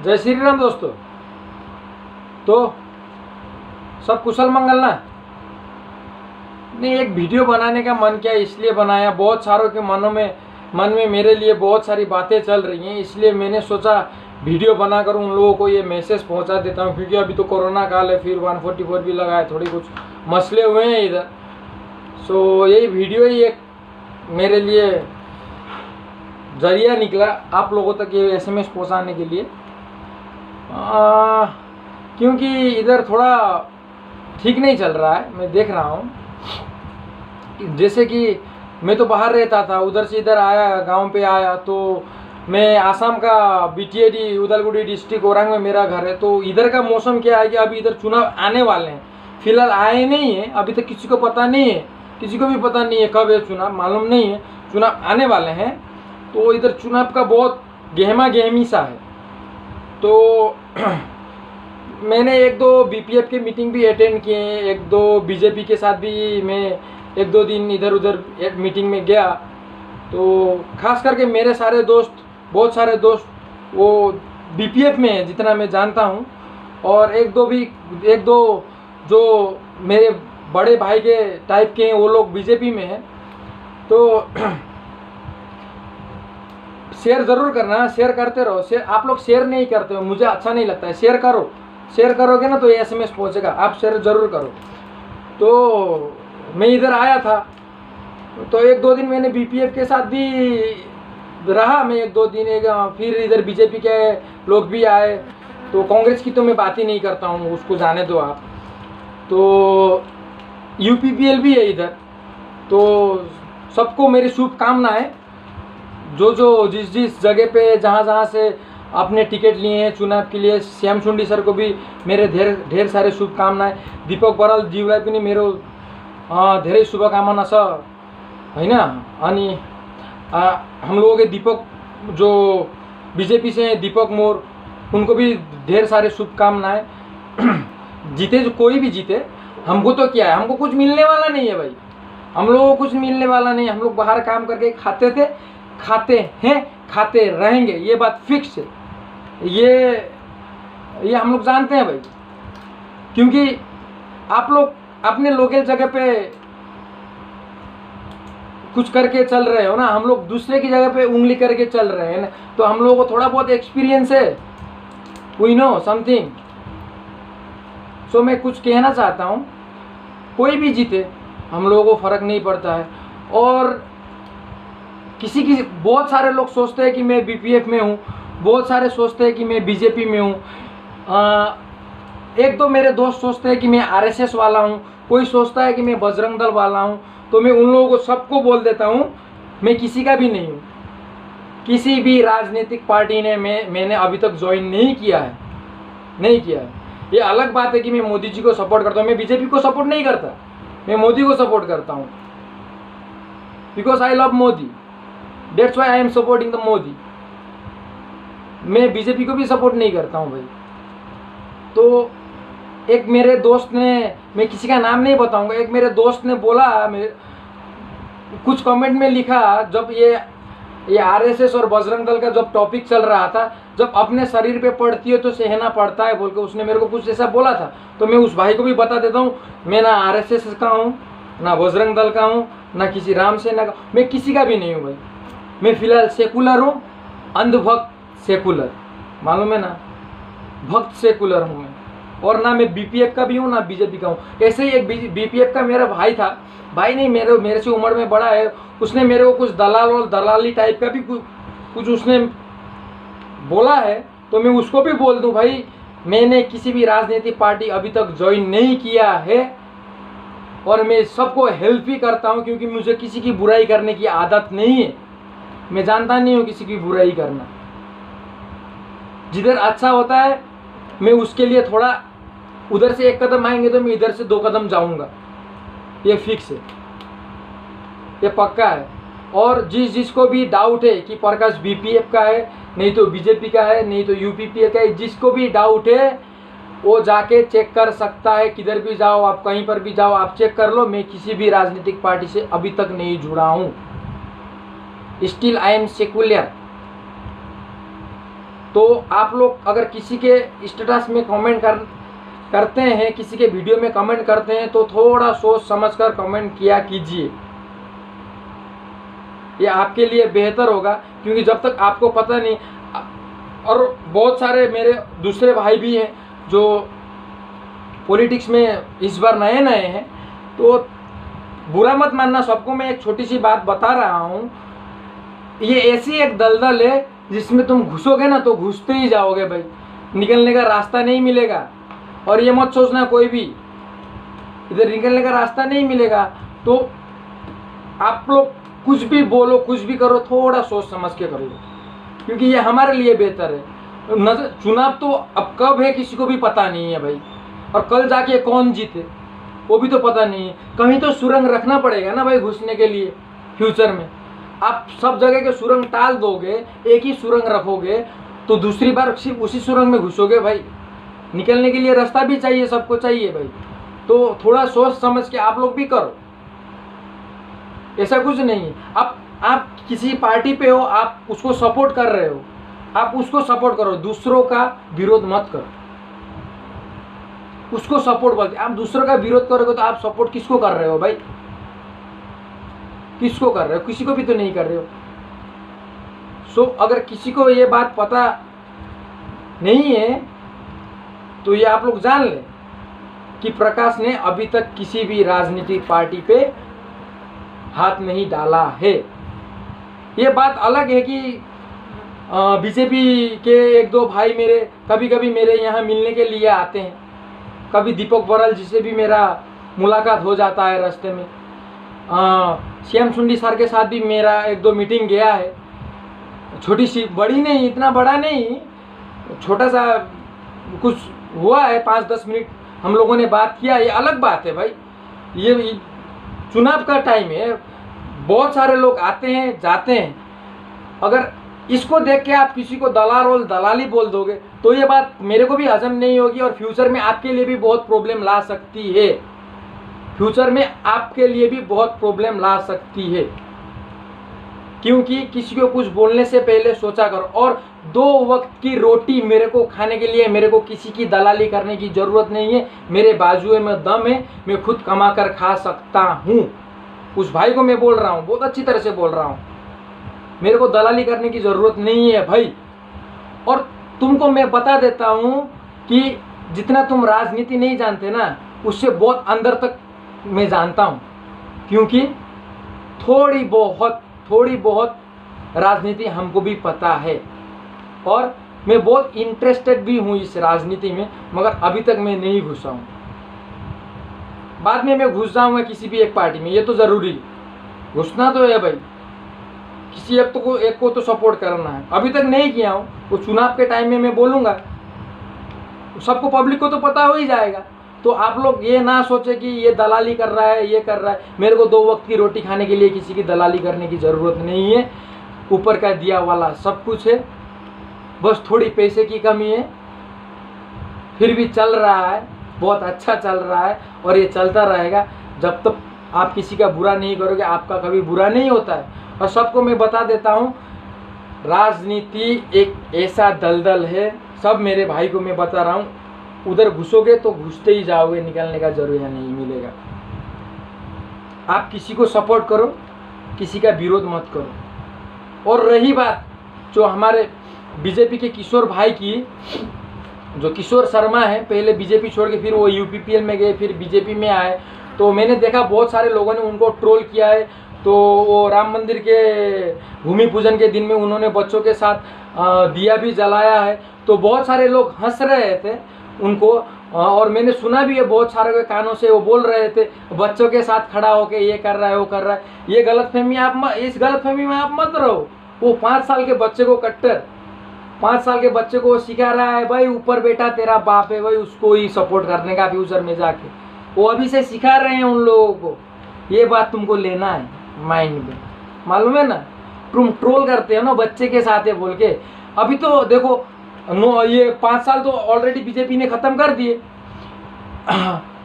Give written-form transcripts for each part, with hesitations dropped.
जय श्री राम दोस्तों। तो सब कुशल मंगल ना। नहीं, एक वीडियो बनाने का मन किया इसलिए बनाया। बहुत सारों के मन में मेरे लिए बहुत सारी बातें चल रही हैं, इसलिए मैंने सोचा वीडियो बनाकर उन लोगों को ये मैसेज पहुंचा देता हूं। क्योंकि अभी तो कोरोना काल है, फिर 144 भी लगा है, थोड़ी कुछ मसले हुए हैं इधर। सो यही वीडियो ही एक मेरे लिए जरिया निकला आप लोगों तक ये SMS पहुंचाने के लिए। क्योंकि इधर थोड़ा ठीक नहीं चल रहा है, मैं देख रहा हूँ। जैसे कि मैं तो बाहर रहता था, उधर से इधर आया, गांव पे आया, तो मैं आसाम का BTAD उदलगुड़ी डिस्ट्रिक्ट ओरांग में मेरा घर है। तो इधर का मौसम क्या है कि अभी इधर चुनाव आने वाले हैं। फिलहाल आए नहीं है, अभी तक किसी को पता नहीं है, किसी को भी पता नहीं है कब है चुनाव, मालूम नहीं है। चुनाव आने वाले हैं, तो इधर चुनाव का बहुत गहमा गहमी सा है। तो मैंने 1-2 BPF की मीटिंग भी अटेंड किए हैं, 1-2 BJP के साथ भी मैं 1-2 दिन इधर उधर एक मीटिंग में गया। तो खास करके मेरे सारे दोस्त, बहुत सारे दोस्त वो BPF में है जितना मैं जानता हूँ, और 1-2 जो मेरे बड़े भाई के टाइप के हैं वो लोग BJP में हैं। तो शेयर ज़रूर करना, शेयर करते रहो। शेयर आप लोग शेयर नहीं करते हो, मुझे अच्छा नहीं लगता है। शेयर करो, शेयर करोगे ना तो ये SMS पहुंचेगा, आप शेयर ज़रूर करो। तो मैं इधर आया था, तो 1-2 दिन मैंने BPF के साथ भी रहा। मैं 1-2 दिन फिर इधर BJP के लोग भी आए। तो कांग्रेस की तो मैं बात ही नहीं करता हूँ, उसको जाने दो आप। तो UPPL भी है इधर। तो सबको मेरी शुभकामनाएं। जो जिस जगह पे जहाँ से आपने टिकट लिए हैं चुनाव के लिए, श्याम शुंडी सर को भी मेरे ढेर सारे शुभकामनाएं। दीपक बराल जीवलाई पनि मेरो धेरै शुभकामना छ हैन। अनि हम लोगों के दीपक जो BJP से हैं, दीपक मोर, उनको भी ढेर सारे शुभकामनाएं। जीते जो कोई भी जीते, हमको तो क्या है, हमको कुछ मिलने वाला नहीं है भाई। हम लोगों को कुछ मिलने वाला नहीं। हम लोग बाहर काम करके खाते थे, खाते हैं, खाते रहेंगे, ये बात फिक्स है। ये हम लोग जानते हैं भाई। क्योंकि आप लोग अपने लोकल जगह पे कुछ करके चल रहे हो ना, हम लोग दूसरे की जगह पे उंगली करके चल रहे हैं ना। तो हम लोगों को थोड़ा बहुत एक्सपीरियंस है, वी नो समथिंग। सो मैं कुछ कहना चाहता हूँ, कोई भी जीते हम लोगों को फर्क नहीं पड़ता है। और किसी बहुत सारे लोग सोचते हैं कि मैं BPF में हूँ, बहुत सारे सोचते हैं कि मैं BJP में हूँ, 1-2 मेरे दोस्त सोचते हैं कि मैं RSS वाला हूँ, कोई सोचता है कि मैं बजरंग दल वाला हूँ। तो मैं उन लोगों को सबको बोल देता हूँ, मैं किसी का भी नहीं हूँ। किसी भी राजनीतिक पार्टी ने मैंने अभी तक ज्वाइन नहीं किया है। ये अलग बात है कि मैं मोदी जी को सपोर्ट करता हूँ, मैं BJP को सपोर्ट नहीं करता, मैं मोदी को सपोर्ट करता हूँ। Because I love Modi, that's why I am supporting the Modi. मैं BJP को भी सपोर्ट नहीं करता हूँ भाई। तो एक मेरे दोस्त ने, मैं किसी का नाम नहीं बताऊंगा, एक मेरे दोस्त ने बोला, कुछ कमेंट में लिखा, जब ये RSS और बजरंग दल का जब टॉपिक चल रहा था, जब अपने शरीर पे पड़ती है तो सहना पड़ता है बोल के उसने मेरे को कुछ ऐसा बोला था। तो मैं उस भाई को भी बता देता हूँ, मैं ना RSS का हूँ, ना बजरंग दल का हूँ, ना किसी राम सेना का, मैं किसी का भी नहीं हूँ भाई। मैं फिलहाल सेकुलर हूँ, अंधभक्त सेकुलर, मालूम है ना, भक्त सेकुलर हूँ मैं। और ना मैं BPF का भी हूँ ना BJP का हूँ। ऐसे ही एक BPF का मेरा भाई था, भाई नहीं, मेरे से उम्र में बड़ा है, उसने मेरे को कुछ दलाल और दलाली टाइप का भी कुछ उसने बोला है। तो मैं उसको भी बोल दूँ, भाई मैंने किसी भी राजनीतिक पार्टी अभी तक ज्वाइन नहीं किया है, और मैं सबको हेल्प भी करता हूँ, क्योंकि मुझे किसी की बुराई करने की आदत नहीं है। मैं जानता नहीं हूँ किसी की बुराई करना। जिधर अच्छा होता है मैं उसके लिए थोड़ा, उधर से 1 कदम आएंगे तो मैं इधर से 2 कदम जाऊंगा, ये फिक्स है, ये पक्का है। और जिसको भी डाउट है कि प्रकाश BPF का है, नहीं तो BJP का है, नहीं तो UPPL का है, जिसको भी डाउट है वो जाके चेक कर सकता है। किधर भी जाओ आप, कहीं पर भी जाओ आप, चेक कर लो। मैं किसी भी राजनीतिक पार्टी से अभी तक नहीं जुड़ा हूँ, स्टिल आई एम सेकुलर। तो आप लोग अगर किसी के स्टेटस में कमेंट करते हैं, किसी के वीडियो में कमेंट करते हैं, तो थोड़ा सोच समझकर कमेंट किया कीजिए। ये आपके लिए बेहतर होगा, क्योंकि जब तक आपको पता नहीं, और बहुत सारे मेरे दूसरे भाई भी हैं जो पॉलिटिक्स में इस बार नए नए हैं, तो बुरा मत मानना सबको। मैं एक छोटी सी बात बता रहा हूँ, ये ऐसी एक दलदल है जिसमें तुम घुसोगे ना तो घुसते ही जाओगे भाई, निकलने का रास्ता नहीं मिलेगा। और ये मत सोचना कोई भी इधर निकलने का रास्ता नहीं मिलेगा। तो आप लोग कुछ भी बोलो, कुछ भी करो, थोड़ा सोच समझ के करो, क्योंकि ये हमारे लिए बेहतर है। चुनाव तो अब कब है किसी को भी पता नहीं है भाई, और कल जाके कौन जीते वो भी तो पता नहीं है। कहीं तो सुरंग रखना पड़ेगा ना भाई घुसने के लिए। फ्यूचर में आप सब जगह के सुरंग टाल दोगे, एक ही सुरंग रखोगे, तो दूसरी बार सिर्फ उसी सुरंग में घुसोगे भाई। निकलने के लिए रास्ता भी चाहिए, सबको चाहिए भाई। तो थोड़ा सोच समझ के आप लोग भी करो, ऐसा कुछ नहीं है। आप किसी पार्टी पे हो, आप उसको सपोर्ट कर रहे हो, आप उसको सपोर्ट करो, दूसरों का विरोध मत करो। उसको सपोर्ट बोलते, आप दूसरों का विरोध करोगे तो आप सपोर्ट किसको कर रहे हो भाई? किसको कर रहे हो? किसी को भी तो नहीं कर रहे हो। सो अगर किसी को ये बात पता नहीं है तो ये आप लोग जान लें कि प्रकाश ने अभी तक किसी भी राजनीतिक पार्टी पे हाथ नहीं डाला है। ये बात अलग है कि बीजेपी के एक दो भाई मेरे कभी कभी मेरे यहाँ मिलने के लिए आते हैं। कभी दीपक बरल जी से भी मेरा मुलाकात हो जाता है रास्ते में। श्याम सुंडी सर के साथ भी मेरा एक दो मीटिंग गया है, छोटी सी, बड़ी नहीं, इतना बड़ा नहीं, छोटा सा कुछ हुआ है, 5-10 मिनट हम लोगों ने बात किया। ये अलग बात है भाई, ये चुनाव का टाइम है, बहुत सारे लोग आते हैं जाते हैं। अगर इसको देख के आप किसी को दलाल और दलाली बोल दोगे तो ये बात मेरे को भी हजम नहीं होगी, और फ्यूचर में आपके लिए भी बहुत प्रॉब्लम ला सकती है। फ्यूचर में आपके लिए भी बहुत प्रॉब्लम ला सकती है, क्योंकि किसी को कुछ बोलने से पहले सोचा करो। और 2 वक्त की रोटी मेरे को खाने के लिए मेरे को किसी की दलाली करने की ज़रूरत नहीं है। मेरे बाजुए में दम है, मैं खुद कमा कर खा सकता हूँ। उस भाई को मैं बोल रहा हूँ, बहुत अच्छी तरह से बोल रहा हूँ, मेरे को दलाली करने की ज़रूरत नहीं है भाई। और तुमको मैं बता देता हूँ कि जितना तुम राजनीति नहीं जानते ना, उससे बहुत अंदर तक मैं जानता हूँ, क्योंकि थोड़ी बहुत राजनीति हमको भी पता है, और मैं बहुत इंटरेस्टेड भी हूँ इस राजनीति में, मगर अभी तक मैं नहीं घुसा हूँ। बाद में मैं घुस जाऊँगा किसी भी एक पार्टी में, ये तो ज़रूरी, घुसना तो है भाई, किसी एक को तो सपोर्ट करना है। अभी तक नहीं किया हूँ, वो चुनाव के टाइम में मैं बोलूँगा, सबको, पब्लिक को तो पता हो ही जाएगा। तो आप लोग ये ना सोचे कि ये दलाली कर रहा है, ये कर रहा है। मेरे को 2 वक्त की रोटी खाने के लिए किसी की दलाली करने की ज़रूरत नहीं है। ऊपर का दिया वाला सब कुछ है, बस थोड़ी पैसे की कमी है। फिर भी चल रहा है, बहुत अच्छा चल रहा है, और ये चलता रहेगा जब तक आप किसी का बुरा नहीं करोगे। आपका कभी बुरा नहीं होता है। और सबको मैं बता देता हूँ, राजनीति एक ऐसा दलदल है, सब मेरे भाई को मैं बता रहा हूँ, उधर घुसोगे तो घुसते ही जाओगे, निकलने का जरूर नहीं मिलेगा। आप किसी को सपोर्ट करो, किसी का विरोध मत करो। और रही बात जो हमारे बीजेपी के किशोर भाई की, जो किशोर शर्मा है, पहले बीजेपी छोड़ के फिर वो यूपीपीएल में गए, फिर बीजेपी में आए, तो मैंने देखा बहुत सारे लोगों ने उनको ट्रोल किया है। तो वो राम मंदिर के भूमि पूजन के दिन में उन्होंने बच्चों के साथ दिया भी जलाया है, तो बहुत सारे लोग हंस रहे थे उनको, और मैंने सुना भी है बहुत सारे के कानों से, वो बोल रहे थे बच्चों के साथ खड़ा होके ये कर रहा है, वो कर रहा है। ये गलतफहमी इस गलतफहमी में आप मत रहो। वो 5 साल के बच्चे को, कट्टर 5 साल के बच्चे को सिखा रहा है भाई, ऊपर बेटा तेरा बाप है भाई, उसको ही सपोर्ट करने का फ्यूचर में जाके। वो अभी से सिखा रहे हैं उन लोगों को। ये बात तुमको लेना है माइंड में, मालूम है ना। तुम ट्रोल करते हो ना बच्चे के साथ है बोल के। अभी तो देखो ये 5 साल तो ऑलरेडी बीजेपी ने ख़त्म कर दिए,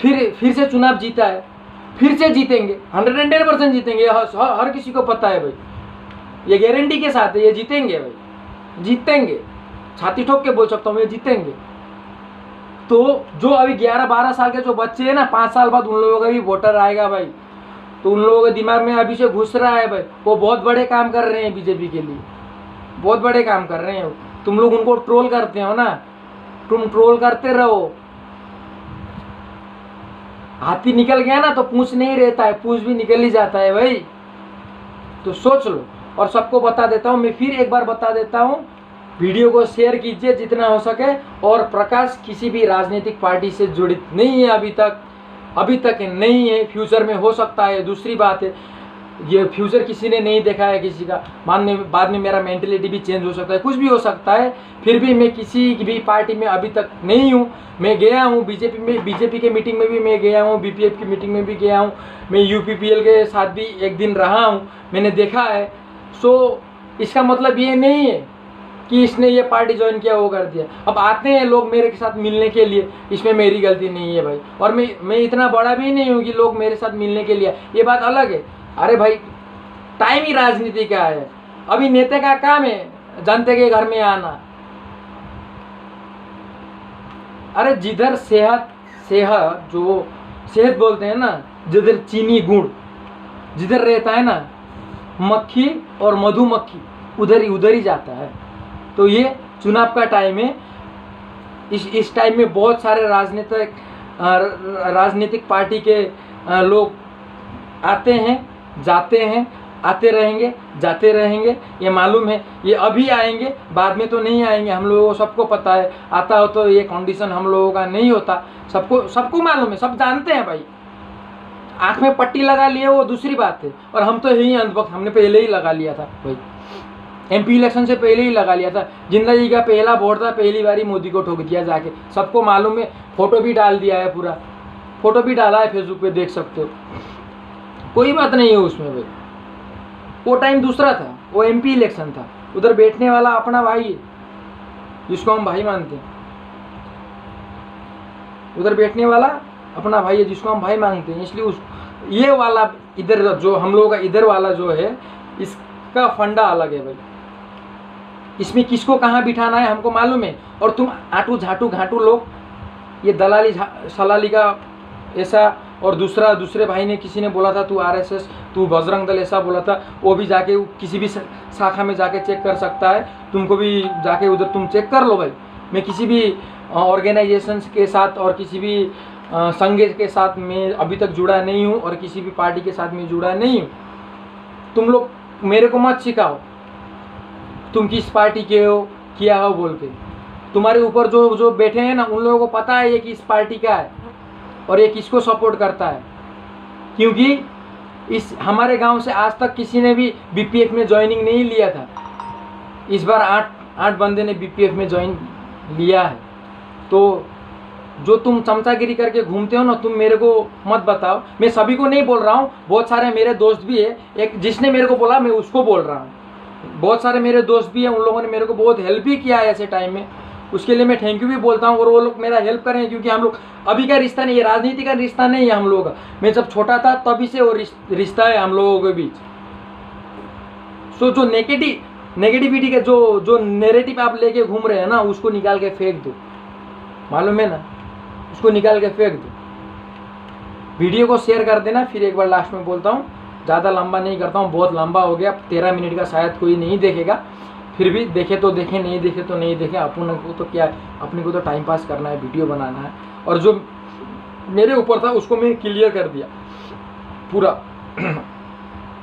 फिर से चुनाव जीता है, फिर से जीतेंगे, 110% जीतेंगे, हर किसी को पता है भाई, ये गारंटी के साथ है, ये जीतेंगे भाई, जीतेंगे। छाती ठोक के बोल सकता हूँ ये जीतेंगे। तो जो अभी 11-12 साल के जो बच्चे हैं ना, 5 साल बाद उन लोगों का भी वोटर आएगा भाई, तो उन लोगों के दिमाग में अभी से घुस रहा है भाई, वो बहुत बड़े काम कर रहे हैं बीजेपी के लिए, बहुत बड़े काम कर रहे हैं। तुम लोग उनको ट्रोल करते हो ना, तुम ट्रोल करते रहो। हाथी निकल गया ना तो पूंछ नहीं रहता है, पूंछ भी निकल ही जाता है भाई। तो सोच लो। और सबको बता देता हूँ, मैं फिर एक बार बता देता हूँ, वीडियो को शेयर कीजिए जितना हो सके। और प्रकाश किसी भी राजनीतिक पार्टी से जुड़ित नहीं है अभी तक नहीं है, फ्यूचर में हो सकता है, दूसरी बात है ये फ्यूचर किसी ने नहीं देखा है किसी का, बाद में मेरा मेंटेलिटी भी चेंज हो सकता है, कुछ भी हो सकता है। फिर भी मैं किसी भी पार्टी में अभी तक नहीं हूँ। मैं गया हूँ बीजेपी के मीटिंग में भी मैं गया हूँ, बीपीएफ की मीटिंग में भी गया हूँ, मैं यूपीपीएल के साथ भी एक दिन रहा हूँ, मैंने देखा है। सो इसका मतलब ये नहीं है कि इसने ये पार्टी ज्वाइन किया वो कर दिया। अब आते हैं लोग मेरे के साथ मिलने के लिए, इसमें मेरी गलती नहीं है भाई। और मैं इतना बड़ा भी नहीं हूँ कि लोग मेरे साथ मिलने के लिए, ये बात अलग है। अरे भाई टाइम ही राजनीति का है। अभी नेता का काम है जनता के घर में आना। अरे जिधर सेहत जो सेहत बोलते हैं ना, जिधर चीनी गुड़ जिधर रहता है ना, मक्खी और मधुमक्खी उधर ही जाता है। तो ये चुनाव का टाइम है। इस टाइम में बहुत सारे राजनीतिक पार्टी के लोग आते हैं जाते हैं, आते रहेंगे जाते रहेंगे, ये मालूम है। ये अभी आएंगे, बाद में तो नहीं आएंगे, हम लोगों को सबको पता है। आता हो तो ये कंडीशन हम लोगों का नहीं होता, सबको मालूम है, सब जानते हैं भाई। आँख में पट्टी लगा लिए वो दूसरी बात है, और हम तो यही अंधभक्त, हमने पहले ही लगा लिया था भाई, एमपी इलेक्शन से पहले ही लगा लिया था। जिंदगी का पहला वोट था, पहली बारी मोदी को ठोक दिया जाके, सबको मालूम है। फोटो भी डाल दिया है, पूरा फोटो भी डाला है फेसबुक पे, देख सकते हो। कोई बात नहीं है उसमें भाई। वो टाइम दूसरा था, वो एमपी इलेक्शन था। उधर बैठने वाला अपना भाई है जिसको हम भाई मानते हैं, उधर बैठने वाला अपना भाई है जिसको हम भाई मानते हैं। इसलिए ये वाला इधर जो हम लोगों का इधर वाला जो है, इसका फंडा अलग है भाई। इसमें किसको कहाँ बिठाना है हमको मालूम है। और तुम आटू झाटू घाटू लोग, ये दलाली सलाली का ऐसा। और दूसरे भाई ने, किसी ने बोला था तू आरएसएस, तू बजरंग दल, ऐसा बोला था। वो भी जाके किसी भी शाखा में जाके चेक कर सकता है, तुमको भी जाके उधर तुम चेक कर लो भाई। मैं किसी भी ऑर्गेनाइजेशन के साथ और किसी भी संघ के साथ मैं अभी तक जुड़ा नहीं हूँ, और किसी भी पार्टी के साथ मैं जुड़ा नहीं हूँ। तुम लोग मेरे को मत सिखाओ तुम किस पार्टी के हो, किया हो बोल के। तुम्हारे ऊपर जो बैठे हैं ना, उन लोगों को पता है ये किस पार्टी का है और ये किसको सपोर्ट करता है। क्योंकि इस हमारे गांव से आज तक किसी ने भी बीपीएफ में ज्वाइनिंग नहीं लिया था। इस बार 8 बंदे ने बीपीएफ में ज्वाइन लिया है। तो जो तुम चमचागिरी करके घूमते हो ना, तुम मेरे को मत बताओ। मैं सभी को नहीं बोल रहा हूँ, बहुत सारे मेरे दोस्त भी है। एक जिसने मेरे को बोला मैं उसको बोल रहा हूँ। बहुत सारे मेरे दोस्त भी हैं, उन लोगों ने मेरे को बहुत हेल्प भी किया है ऐसे टाइम में, उसके लिए मैं थैंक यू भी बोलता हूँ। और वो लोग मेरा हेल्प करें, क्योंकि हम लोग अभी का रिश्ता नहीं, ये राजनीति का रिश्ता नहीं है हम लोगों का। मैं जब छोटा था तभी से वो रिश्ता है हम लोगों के बीच। सो जो नेगेटिविटी का जो नेरेटिव आप लेके घूम रहे हैं ना, उसको निकाल के फेंक दो, मालूम है ना, उसको निकाल के फेंक दो। वीडियो को शेयर कर देना। फिर एक बार लास्ट में बोलता हूँ, ज़्यादा लंबा नहीं करता हूँ, बहुत लंबा हो गया, 13 मिनट का शायद कोई नहीं देखेगा। फिर भी देखे तो देखे, नहीं देखे तो नहीं देखे, अपन को तो क्या है, अपने को तो टाइम पास करना है, वीडियो बनाना है। और जो मेरे ऊपर था उसको मैं क्लियर कर दिया पूरा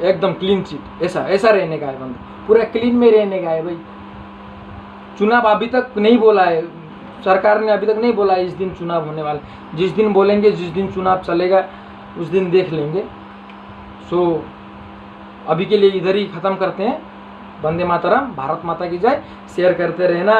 एकदम क्लीन चिट। ऐसा रहने का है बंदा, पूरा क्लीन में रहने का है भाई। चुनाव अभी तक नहीं बोला है, सरकार ने अभी तक नहीं बोला है इस दिन चुनाव होने वाला। जिस दिन बोलेंगे, जिस दिन चुनाव चलेगा, उस दिन देख लेंगे। सो अभी के लिए इधर ही ख़त्म करते हैं। वंदे मातरम, भारत माता की जय। शेयर करते रहना।